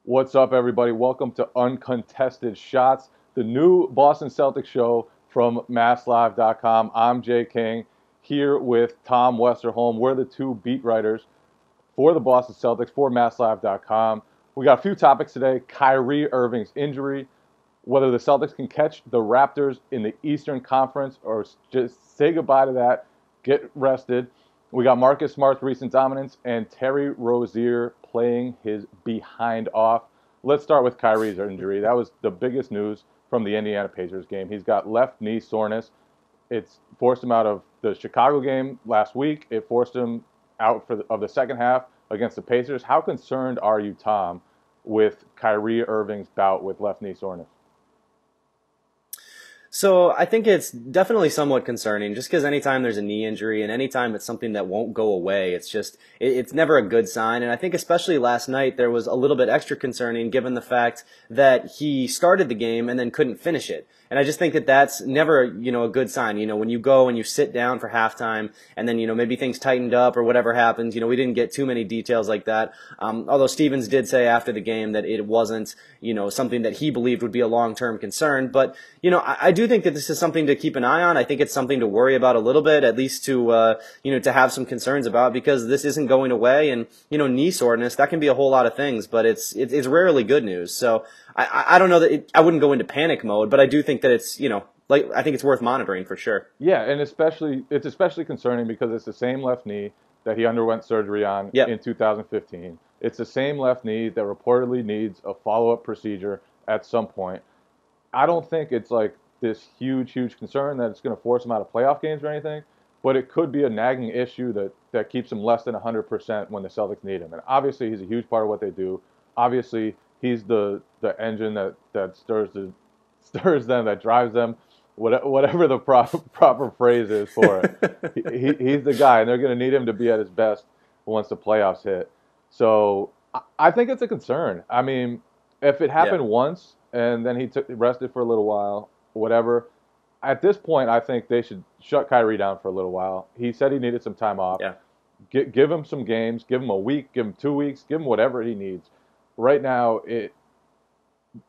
What's up, everybody? Welcome to Uncontested Shots, the new Boston Celtics show from MassLive.com. I'm Jay King, here with Tom Westerholm. We're the two beat writers for the Boston Celtics for MassLive.com. We got a few topics today. Kyrie Irving's injury, whether the Celtics can catch the Raptors in the Eastern Conference or just say goodbye to that, get rested. We got Marcus Smart's recent dominance and terry-rozier playing his behind off. Let's start with Kyrie's injury. That was the biggest news from the Indiana Pacers game. He's got left knee soreness. It's forced him out of the Chicago game last week. It forced him out of the second half against the Pacers. How concerned are you, Tom, with Kyrie Irving's bout with left knee soreness? So I think it's definitely somewhat concerning just because anytime there's a knee injury and anytime it's something that won't go away, it's never a good sign. And I think especially last night there was a little bit extra concerning given the fact that he started the game and then couldn't finish it. And I just think that that's never, a good sign. When you go and you sit down for halftime and then, maybe things tightened up or whatever happens, we didn't get too many details like that. Although Stevens did say after the game that it wasn't, something that he believed would be a long-term concern. But, I do think that this is something to keep an eye on. I think it's something to worry about a little bit, at least to, to have some concerns about, because this isn't going away. And, knee soreness, that can be a whole lot of things, but it's rarely good news. So I don't know that I wouldn't go into panic mode, but I do think that it's, I think it's worth monitoring for sure. Yeah, and it's especially concerning because it's the same left knee that he underwent surgery on in 2015. It's the same left knee that reportedly needs a follow-up procedure at some point. I don't think it's like this huge concern that it's going to force him out of playoff games or anything, but it could be a nagging issue that keeps him less than 100% when the Celtics need him. And obviously, he's a huge part of what they do. Obviously, he's the engine that stirs them, that drives them, whatever the proper phrase is for it. He's the guy, and they're going to need him to be at his best once the playoffs hit. So I think it's a concern. I mean, if it happened once and then he rested for a little while, whatever. At this point, I think they should shut Kyrie down for a little while. He said he needed some time off. Yeah. Give him some games. Give him a week. Give him 2 weeks. Give him whatever he needs. Right now,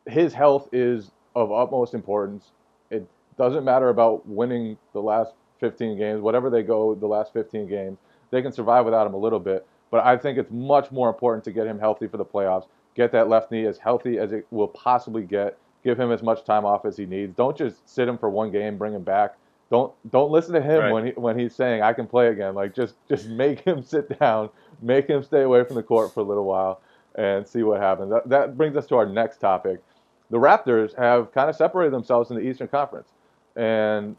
his health is of utmost importance. It doesn't matter about winning the last 15 games. Whatever they go the last 15 games, they can survive without him a little bit. But I think it's much more important to get him healthy for the playoffs. Get that left knee as healthy as it will possibly get. Give him as much time off as he needs. Don't just sit him for one game, bring him back. Don't listen to him when he's saying I can play again. Like just make him sit down, make him stay away from the court for a little while, and see what happens. That brings us to our next topic. The Raptors have kind of separated themselves in the Eastern Conference, and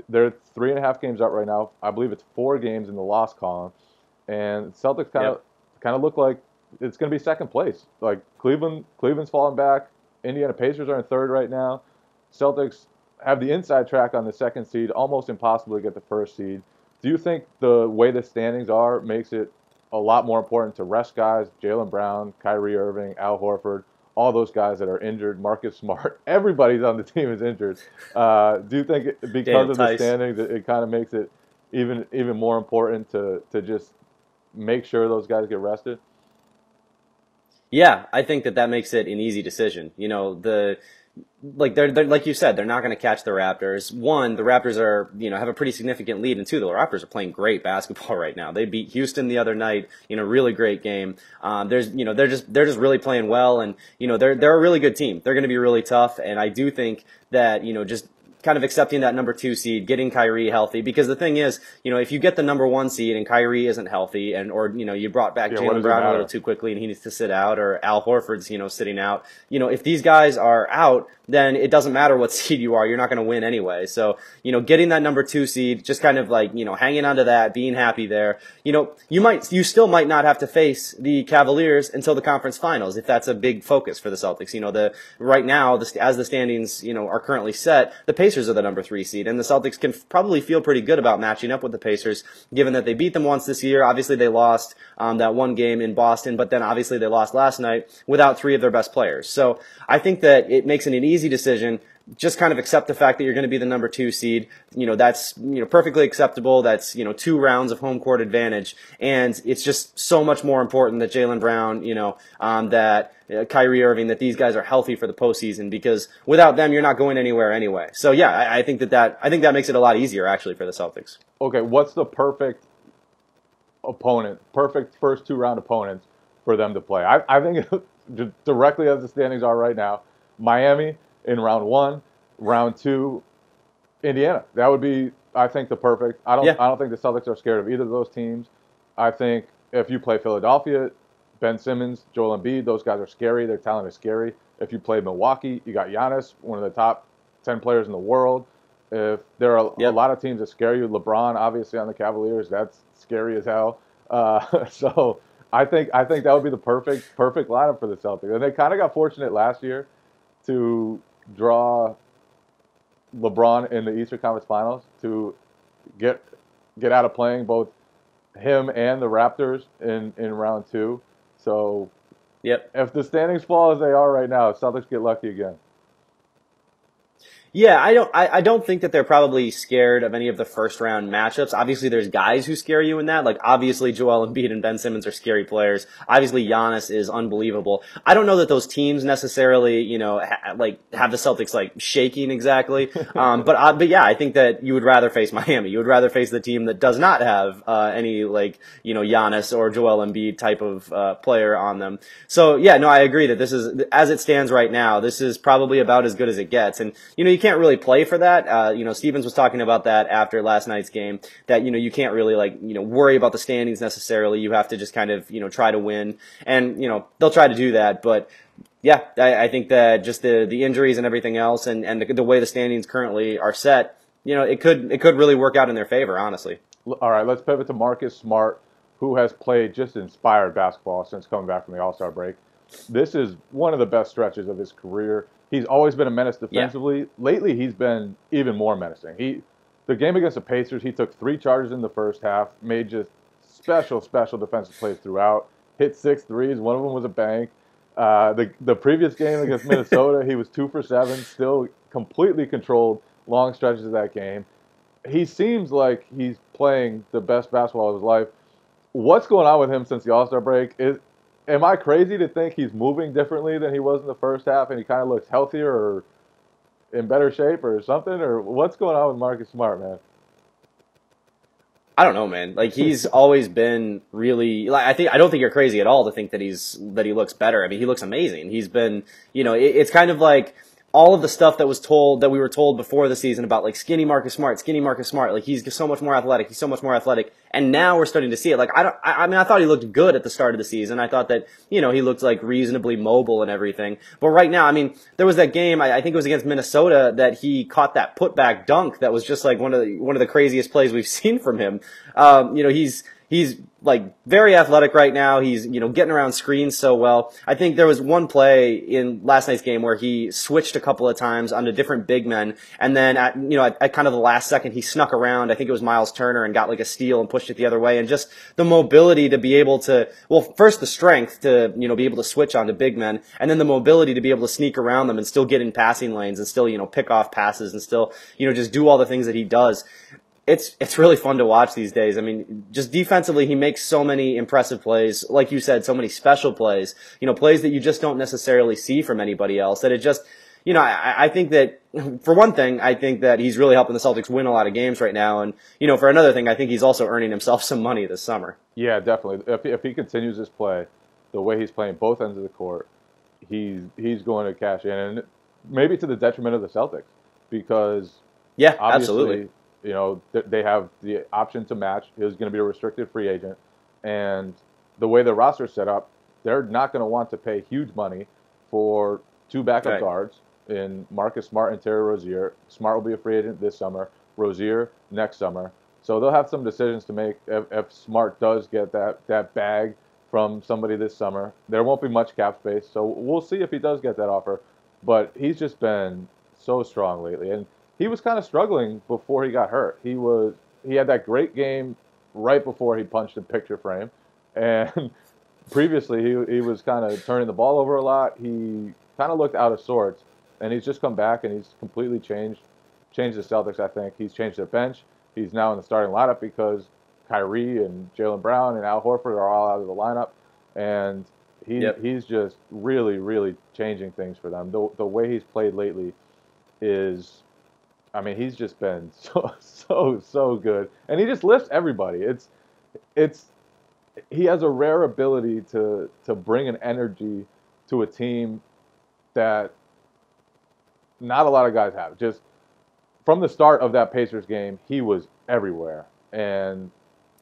they're 3.5 games up right now. I believe it's 4 games in the loss column, and Celtics kind of look like it's going to be second place. Like Cleveland's fallen back. Indiana Pacers are in third right now. Celtics have the inside track on the second seed, almost impossible to get the first seed. Do you think the way the standings are makes it a lot more important to rest guys, Jaylen Brown, Kyrie Irving, Al Horford, all those guys that are injured, Marcus Smart, everybody's on the team is injured. Do you think because of the standings, it kind of makes it even more important to just make sure those guys get rested? Yeah, I think that makes it an easy decision. They're like you said, they're not going to catch the Raptors. One, the Raptors are, have a pretty significant lead, and two, the Raptors are playing great basketball right now. They beat Houston the other night in a really great game. They're just really playing well, and they're a really good team. They're going to be really tough, and I do think that just kind of accepting that number 2 seed, getting Kyrie healthy, because the thing is, if you get the number 1 seed and Kyrie isn't healthy, or you brought back Jaylen Brown a little too quickly and he needs to sit out, or Al Horford's sitting out, if these guys are out, then it doesn't matter what seed you are, you're not going to win anyway. So getting that number 2 seed, just kind of like hanging on to that, being happy there. You still might not have to face the Cavaliers until the conference finals if that's a big focus for the Celtics. Right now, as the standings are currently set, the Pacers are the number 3 seed, and the Celtics can probably feel pretty good about matching up with the Pacers, given that they beat them once this year. Obviously, they lost that one game in Boston, but then obviously they lost last night without 3 of their best players. So I think that it makes it an easy decision. just kind of accept the fact that you're going to be the number 2 seed. That's, perfectly acceptable. That's, 2 rounds of home court advantage. And it's just so much more important that Jaylen Brown, that Kyrie Irving, that these guys are healthy for the postseason, because without them, you're not going anywhere anyway. So yeah, I think that makes it a lot easier actually for the Celtics. Okay, what's the perfect opponent, perfect first 2-round opponents for them to play? I think directly as the standings are right now, Miami in round 1, round 2, Indiana. That would be, I think, the perfect. I don't think the Celtics are scared of either of those teams. I think if you play Philadelphia, Ben Simmons, Joel Embiid, those guys are scary. Their talent is scary. If you play Milwaukee, you got Giannis, one of the top 10 players in the world. If there are a lot of teams that scare you, LeBron, obviously on the Cavaliers, that's scary as hell. So I think that would be the perfect lineup for the Celtics. And they kind of got fortunate last year to draw LeBron in the Eastern Conference Finals to get out of playing both him and the Raptors in round 2. So if the standings fall as they are right now, Celtics get lucky again. Yeah, I don't think that they're probably scared of any of the first round matchups. Obviously, there's guys who scare you in that. Like, obviously, Joel Embiid and Ben Simmons are scary players. Obviously, Giannis is unbelievable. I don't know that those teams necessarily, have the Celtics shaking exactly. But yeah, I think that you would rather face Miami. You would rather face the team that does not have any Giannis or Joel Embiid type of player on them. So yeah, no, I agree that this is, as it stands right now, this is probably about as good as it gets. And you can't really play for that. Stevens was talking about that after last night's game, that, you can't really worry about the standings necessarily. You have to just kind of, try to win, and, they'll try to do that. But yeah, I think that just the injuries and everything else, and the way the standings currently are set, it could really work out in their favor, honestly. All right, let's pivot to Marcus Smart, who has played just inspired basketball since coming back from the All-Star break. This is one of the best stretches of his career. He's always been a menace defensively. Yeah. Lately, he's been even more menacing. The game against the Pacers, he took 3 charges in the first half, made just special defensive plays throughout, hit 6 threes. One of them was a bank. The previous game against Minnesota, he was 2 for 7, still completely controlled long stretches of that game. He seems like he's playing the best basketball of his life. What's going on with him since the All-Star break? Am I crazy to think he's moving differently than he was in the first half, and he kind of looks healthier or in better shape or something? Or what's going on with Marcus Smart, man? I don't know, man. He's always been really, I don't think you're crazy at all to think that he looks better. I mean, he looks amazing. He's been, it's kind of like all of the stuff that we were told before the season about skinny Marcus Smart. He's so much more athletic. And now we're starting to see it. I thought he looked good at the start of the season. I thought that, he looked reasonably mobile and everything. But right now, there was that game, I think it was against Minnesota, that he caught that putback dunk that was just one of the craziest plays we've seen from him. He's very athletic right now. He's, getting around screens so well. I think there was one play in last night's game where he switched a couple of times onto different big men. And then at kind of the last second, he snuck around. I think it was Miles Turner, and got a steal and pushed it the other way. And just the mobility to be able to, first the strength to, be able to switch onto big men, and then the mobility to be able to sneak around them and still get in passing lanes and still, pick off passes and still, just do all the things that he does. It's really fun to watch these days. Just defensively, he makes so many impressive plays. Like you said, so many special plays, plays that you just don't necessarily see from anybody else. That it just, I think that, for one thing, I think that he's really helping the Celtics win a lot of games right now. And, for another thing, I think he's also earning himself some money this summer. Yeah, definitely. If he continues his play, the way he's playing both ends of the court, he's going to cash in, and maybe to the detriment of the Celtics, because yeah, absolutely. They have the option to match. He's going to be a restricted free agent. And the way the roster is set up, they're not going to want to pay huge money for 2 backup guards in Marcus Smart and Terry Rozier. Smart will be a free agent this summer, Rozier next summer. So they'll have some decisions to make if Smart does get that bag from somebody this summer. There won't be much cap space, so we'll see if he does get that offer. But he's just been so strong lately. And he was kind of struggling before he got hurt. He had that great game right before he punched a picture frame, and previously he was kind of turning the ball over a lot. He kind of looked out of sorts, and he's just come back and he's completely changed the Celtics. I think he's changed their bench. He's now in the starting lineup because Kyrie and Jaylen Brown and Al Horford are all out of the lineup, and Yep. he's just really changing things for them. The way he's played lately is, I mean, he's just been so good, and he just lifts everybody. It's he has a rare ability to bring an energy to a team that not a lot of guys have. Just from the start of that Pacers game, he was everywhere, and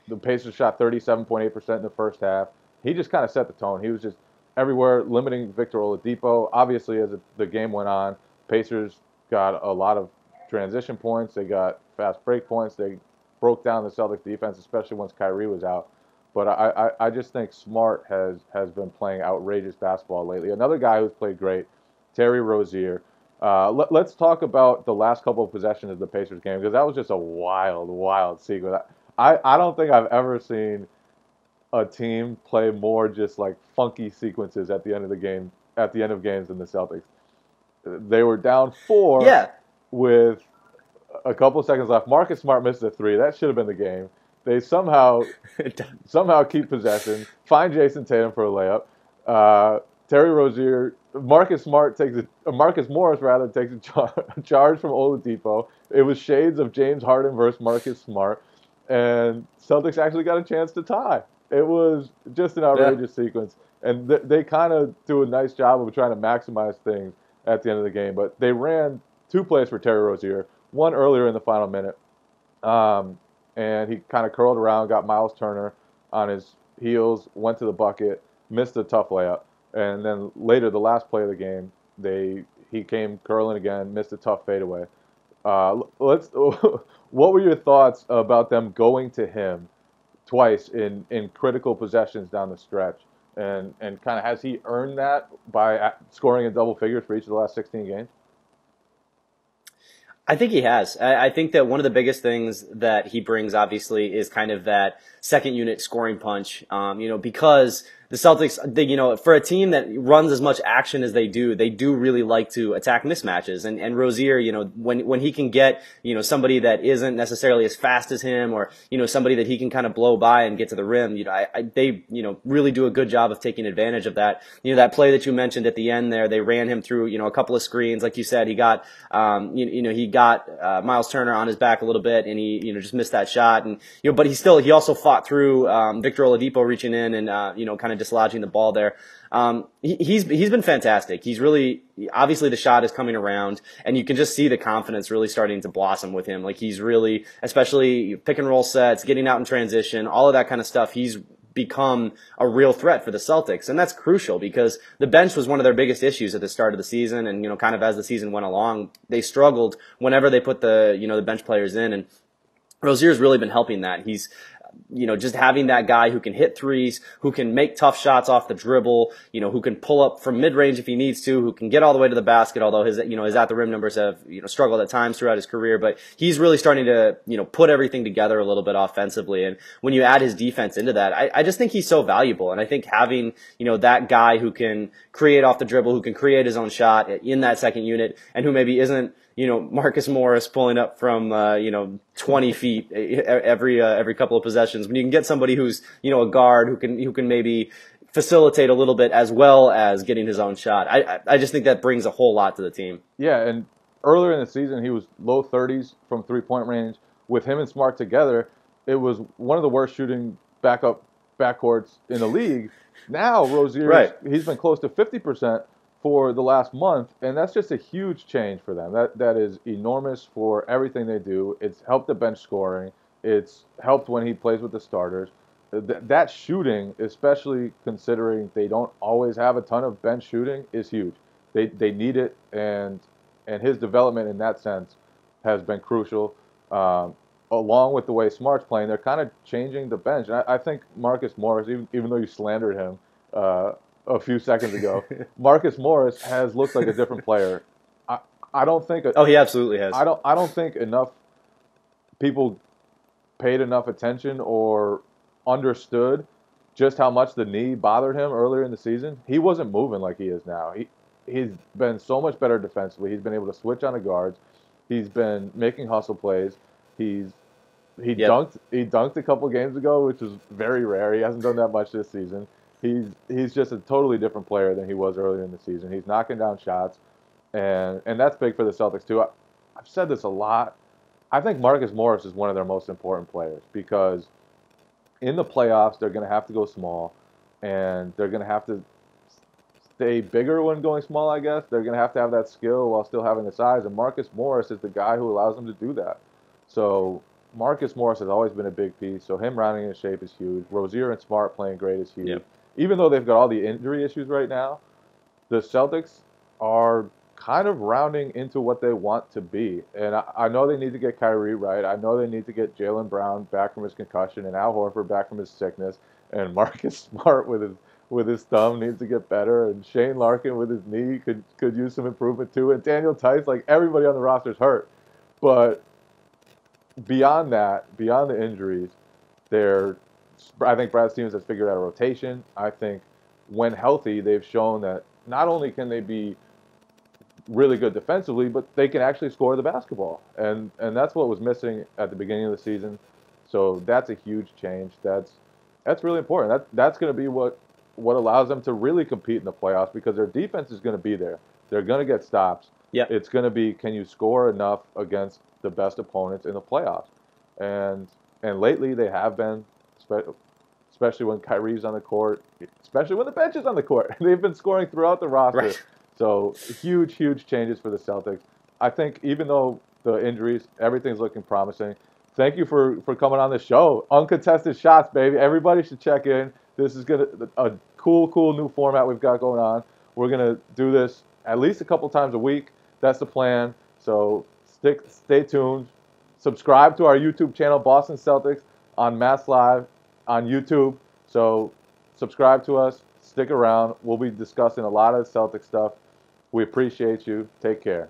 the Pacers shot 37.8% in the first half. He just kind of set the tone. He was just everywhere, limiting Victor Oladipo. Obviously, as the game went on, Pacers got a lot of transition points. They got fast break points. They broke down the Celtics defense, especially once Kyrie was out. But I just think Smart has been playing outrageous basketball lately. Another guy who's played great, Terry Rozier. Let's talk about the last couple of possessions of the Pacers game, because that was just a wild sequence. I don't think I've ever seen a team play more just like funky sequences at the end of the game, at the end of games than the Celtics. They were down 4 Yeah. with a couple of seconds left. Marcus Smart missed a 3. That should have been the game. They somehow keep possession, find Jason Tatum for a layup. Terry Rozier, Marcus Morris rather takes a charge from Oladipo. It was shades of James Harden versus Marcus Smart, and Celtics actually got a chance to tie. It was just an outrageous sequence, and they kind of do a nice job of trying to maximize things at the end of the game. But they ran 2 plays for Terry Rozier, one earlier in the final minute, and he kind of curled around, got Miles Turner on his heels, went to the bucket, missed a tough layup. And then later, the last play of the game, he came curling again, missed a tough fadeaway. Let's. What were your thoughts about them going to him twice in critical possessions down the stretch? And kind of has he earned that by scoring in double figures for each of the last 16 games? I think he has. I think that one of the biggest things that he brings, obviously, is kind of that second unit scoring punch. Because the Celtics, for a team that runs as much action as they do really like to attack mismatches. And Rozier, when he can get, somebody that isn't necessarily as fast as him, or, somebody that he can kind of blow by and get to the rim, they really do a good job of taking advantage of that. That play that you mentioned at the end there, they ran him through, a couple of screens. Like you said, he got, he got Miles Turner on his back a little bit, and he, just missed that shot. And, but he also fought through, Victor Oladipo reaching in and, kind of dislodging the ball there. He's been fantastic. He's really, obviously the shot is coming around, and you can just see the confidence really starting to blossom with him. Like, he's really, especially pick and roll sets, getting out in transition, all of that kind of stuff. He's become a real threat for the Celtics, and that's crucial because the bench was one of their biggest issues at the start of the season, and kind of as the season went along, they struggled whenever they put the bench players in, and Rozier's really been helping that. He's just having that guy who can hit threes, who can make tough shots off the dribble, who can pull up from mid-range if he needs to, who can get all the way to the basket, although his at-the-rim numbers have, struggled at times throughout his career. But he's really starting to, put everything together a little bit offensively. And when you add his defense into that, I just think he's so valuable. And I think having, that guy who can create off the dribble, who can create his own shot in that second unit, and who maybe isn't, Marcus Morris pulling up from, 20 feet every couple of possessions. When you can get somebody who's, a guard who can maybe facilitate a little bit as well as getting his own shot. I just think that brings a whole lot to the team. Yeah, and earlier in the season, he was low 30s from three-point range. With him and Smart together, it was one of the worst shooting backcourts in the league. Now, Rozier, he's been close to 50% for the last month, and that's just a huge change for them. That is enormous for everything they do. It's helped the bench scoring. It's helped when he plays with the starters. That shooting, especially considering they don't always have a ton of bench shooting, is huge. They need it, and his development in that sense has been crucial. Along with the way Smart's playing, they're kind of changing the bench. And I think Marcus Morris, even though you slandered him a few seconds ago, Marcus Morris has looked like a different player. I don't think. He absolutely has. I don't think enough people paid enough attention or understood just how much the knee bothered him earlier in the season. He wasn't moving like he is now. he's been so much better defensively. He's been able to switch on the guards. He's been making hustle plays. He's Yep. he dunked a couple games ago, which is very rare. He hasn't done that much this season. He's just a totally different player than he was earlier in the season. He's knocking down shots, and that's big for the Celtics too. I've said this a lot. I think Marcus Morris is one of their most important players because in the playoffs they're going to have to go small, and they're going to have to stay bigger when going small. I guess they're going to have that skill while still having the size, and Marcus Morris is the guy who allows them to do that. So Marcus Morris has always been a big piece. So him rounding in shape is huge. Rozier and Smart playing great is huge. Yep. Even though they've got all the injury issues right now, the Celtics are kind of rounding into what they want to be. And I know they need to get Kyrie right. I know they need to get Jaylen Brown back from his concussion and Al Horford back from his sickness. And Marcus Smart with his thumb needs to get better. And Shane Larkin with his knee could use some improvement too. And Daniel-Theis, like everybody on the roster is hurt. But beyond that, beyond the injuries, I think Brad Stevens has figured out a rotation. I think when healthy, they've shown that not only can they be really good defensively, but they can actually score the basketball. And that's what was missing at the beginning of the season. So that's a huge change. That's really important. That's going to be what allows them to really compete in the playoffs because their defense is going to be there. They're going to get stops. Yep. It's going to be, can you score enough against the best opponents in the playoffs? And lately they have been, especially when Kyrie's on the court, especially when the bench is on the court. They've been scoring throughout the roster. Right. So huge changes for the Celtics. I think even though the injuries, everything's looking promising. Thank you for coming on the show. Uncontested shots, baby. Everybody should check in. This is a cool new format we've got going on. We're gonna do this at least a couple times a week. That's the plan. So stay tuned. Subscribe to our YouTube channel, Boston Celtics, on MassLive on YouTube. So subscribe to us. Stick around. We'll be discussing a lot of Celtic stuff. We appreciate you. Take care.